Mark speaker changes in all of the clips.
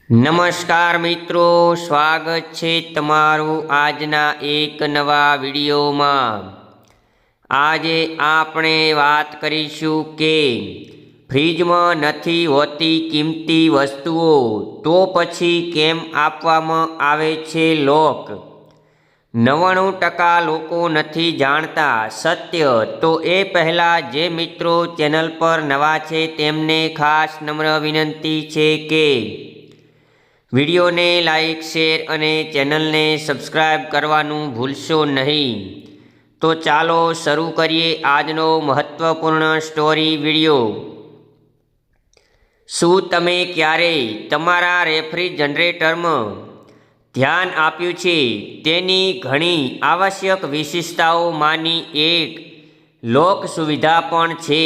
Speaker 1: નમસ્કાર મિત્રો, સ્વાગત છે તમારું આજના એક નવા વિડીયોમાં। આજે આપણે વાત કરીશું કે ફ્રીજમાં નથી હોતી કિંમતી વસ્તુઓ તો પછી કેમ આપવામાં આવે છે લોક। 99% લોકો નથી જાણતા સત્ય। તો એ પહેલાં જે મિત્રો ચેનલ પર નવા છે તેમને ખાસ નમ્ર વિનંતી છે કે વિડીયોને લાઈક, શેર અને ચેનલને સબસ્ક્રાઈબ કરવાનું ભૂલશો નહીં। તો ચાલો શરૂ કરીએ આજનો મહત્વપૂર્ણ સ્ટોરી વિડીયો। શું તમે ક્યારેય તમારા રેફ્રિજરેટરમાં ધ્યાન આપ્યું છે તેની ઘણી આવશ્યક વિશેષતાઓમાંની એક લોક સુવિધા પણ છે।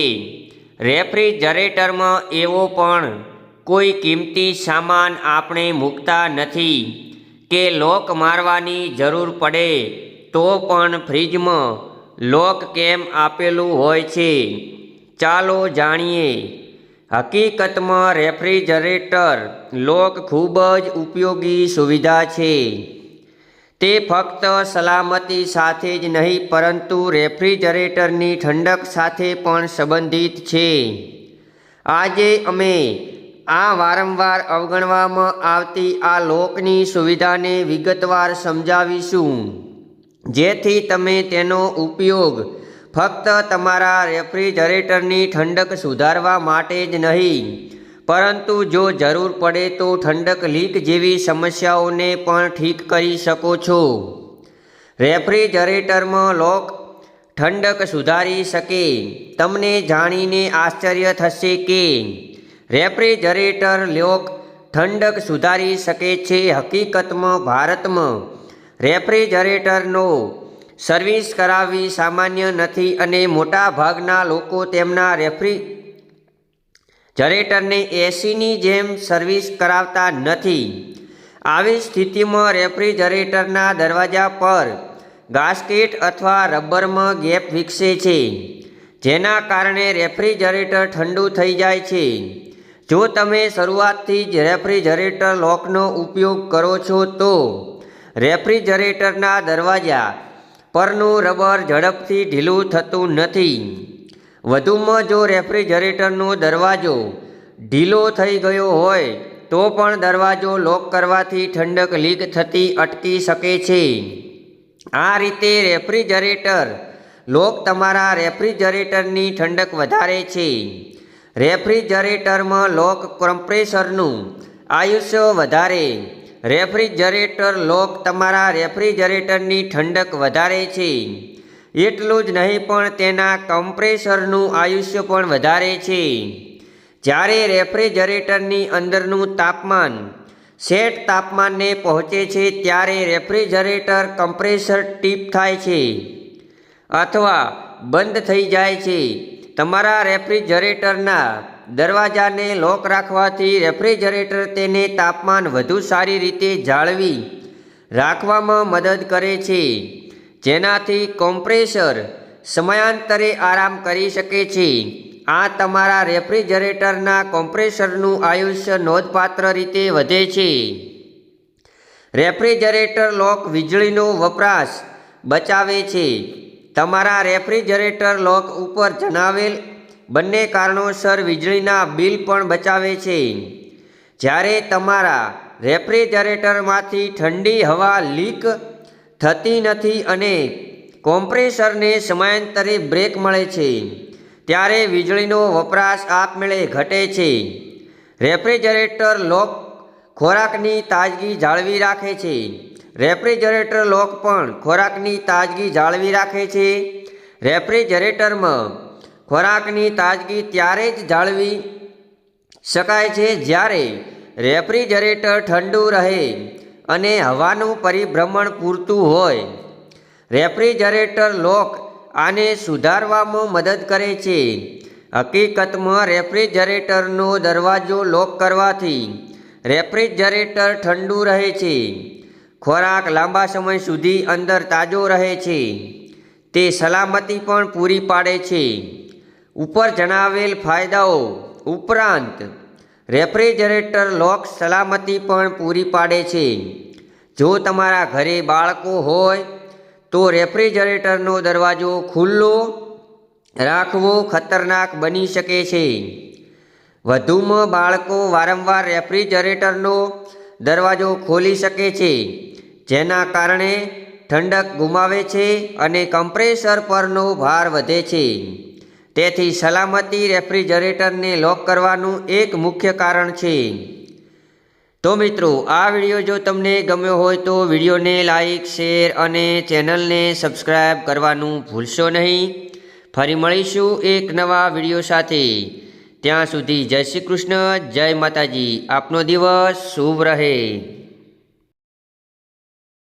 Speaker 1: રેફ્રિજરેટરમાં એવો પણ કોઈ કિંમતી સામાન આપણે મૂકતા નથી કે લોક મારવાની જરૂર પડે તો પણ ફ્રીજમાં લોક કેમ આપેલું હોય છે, ચાલો જાણીએ। હકીકતમાં રેફ્રિજરેટર લોક ખૂબ જ ઉપયોગી સુવિધા છે। તે ફક્ત સલામતી સાથે જ નહીં પરંતુ રેફ્રિજરેટરની ઠંડક સાથે પણ સંબંધિત છે। આજે અમે આ વારંવાર અવગણવામાં આવતી આ લોકની સુવિધાને વિગતવાર સમજાવીશું, જેથી તમે તેનો ઉપયોગ ફક્ત તમારા રેફ્રિજરેટરની ઠંડક સુધારવા માટે જ નહીં, પરંતુ જો જરૂર પડે તો ઠંડક લીક જેવી સમસ્યાઓને પણ ઠીક કરી શકો છો। રેફ્રિજરેટરમાં લોક ઠંડક સુધારી શકે। તમને જાણીને આશ્ચર્ય થશે કે રેફ્રિજરેટર લોક ઠંડક સુધારી શકે છે। હકીકતમાં ભારતમાં રેફ્રિજરેટરનો સર્વિસ કરાવવી સામાન્ય નથી અને મોટા ભાગના લોકો તેમના રેફ્રિજરેટરને એસીની જેમ સર્વિસ કરાવતા નથી। આવી સ્થિતિમાં રેફ્રિજરેટરના દરવાજા પર ગાસ્કેટ અથવા રબરમાં ગેપ વિકસે છે, જેના કારણે રેફ્રિજરેટર ઠંડુ થઈ જાય છે। જો તમે શરૂઆતથી જ રેફ્રિજરેટર લોકનો ઉપયોગ કરો છો તો રેફ્રિજરેટરના દરવાજા પરનું રબર ઝડપથી ઢીલું થતું નથી। વધુમાં, જો રેફ્રિજરેટરનો દરવાજો ઢીલો થઈ ગયો હોય તો પણ દરવાજો લોક કરવાથી ઠંડક લીક થતી અટકી શકે છે। આ રીતે રેફ્રિજરેટર લોક તમારા રેફ્રિજરેટરની ઠંડક વધારે છે। રેફ્રિજરેટરમાં લોક કમ્પ્રેસરનું આયુષ્ય વધારે। રેફ્રિજરેટર લોક તમારા રેફ્રિજરેટરની ઠંડક વધારે છે। એટલું જ નહીં પણ તેના કમ્પ્રેસરનું આયુષ્ય પણ વધારે છે। જ્યારે રેફ્રિજરેટરની અંદરનું તાપમાન સેટ તાપમાનને પહોંચે છે ત્યારે રેફ્રિજરેટર કમ્પ્રેસર ટીપ થાય છે અથવા બંધ થઈ જાય છે। તમારા રેફ્રિજરેટરના દરવાજાને લોક રાખવાથી રેફ્રિજરેટર તેને તાપમાન વધુ સારી રીતે જાળવી રાખવામાં મદદ કરે છે, જેનાથી કોમ્પ્રેસર સમયાંતરે આરામ કરી શકે છે। આ તમારા રેફ્રિજરેટરના કોમ્પ્રેસરનું આયુષ્ય નોંધપાત્ર રીતે વધે છે। રેફ્રિજરેટર લોક વીજળીનો વપરાશ બચાવે છે। તમારા રેફ્રિજરેટર લોક ઉપર જણાવેલ બંને કારણોસર વીજળીના બિલ પણ બચાવે છે। જ્યારે તમારા રેફ્રિજરેટરમાંથી ઠંડી હવા લીક થતી નથી અને કોમ્પ્રેસરને સમયાંતરે બ્રેક મળે છે, ત્યારે વીજળીનો વપરાશ આપમેળે ઘટે છે। રેફ્રિજરેટર લોક ખોરાકની તાજગી જાળવી રાખે છે। રેફ્રિજરેટર લોક પણ ખોરાકની તાજગી જાળવી રાખે છે। રેફ્રિજરેટરમાં ખોરાકની તાજગી ત્યારે જ જાળવી શકાય છે જ્યારે રેફ્રિજરેટર ઠંડુ રહે અને હવાનું પરિભ્રમણ પૂરતું હોય। રેફ્રિજરેટર લોક આને સુધારવામાં મદદ કરે છે। હકીકતમાં રેફ્રિજરેટરનો દરવાજો લોક કરવાથી રેફ્રિજરેટર ઠંડુ રહે છે, ખોરાક લાંબા સમય સુધી અંદર તાજો રહે છે, તે સલામતી પણ પૂરી પાડે છે। ઉપર જણાવેલ ફાયદાઓ ઉપરાંત રેફ્રિજરેટર લોક સલામતી પણ પૂરી પાડે છે. જો તમારા ઘરે બાળકો હોય તો રેફ્રિજરેટરનો દરવાજો ખુલ્લો રાખવો ખતરનાક બની શકે છે. વધુમાં બાળકો વારંવાર રેફ્રિજરેટરનો દરવાજો ખોલી શકે છે, જેના કારણે ઠંડક ગુમાવે છે અને કમ્પ્રેસર પરનો ભાર વધે છે. તેથી સલામતી રેફ્રિજરેટરને લોક કરવાનું એક મુખ્ય કારણ છે. તો મિત્રો, આ વિડીયો જો તમને ગમ્યો હોય તો વિડીયોને લાઈક, શેર અને ચેનલને સબસ્ક્રાઈબ કરવાનું ભૂલશો નહીં. ફરી મળીશું એક નવા વિડીયો સાથે. ત્યાં સુધી જય શ્રી કૃષ્ણ, જય માતાજી. આપનો દિવસ શુભ રહે.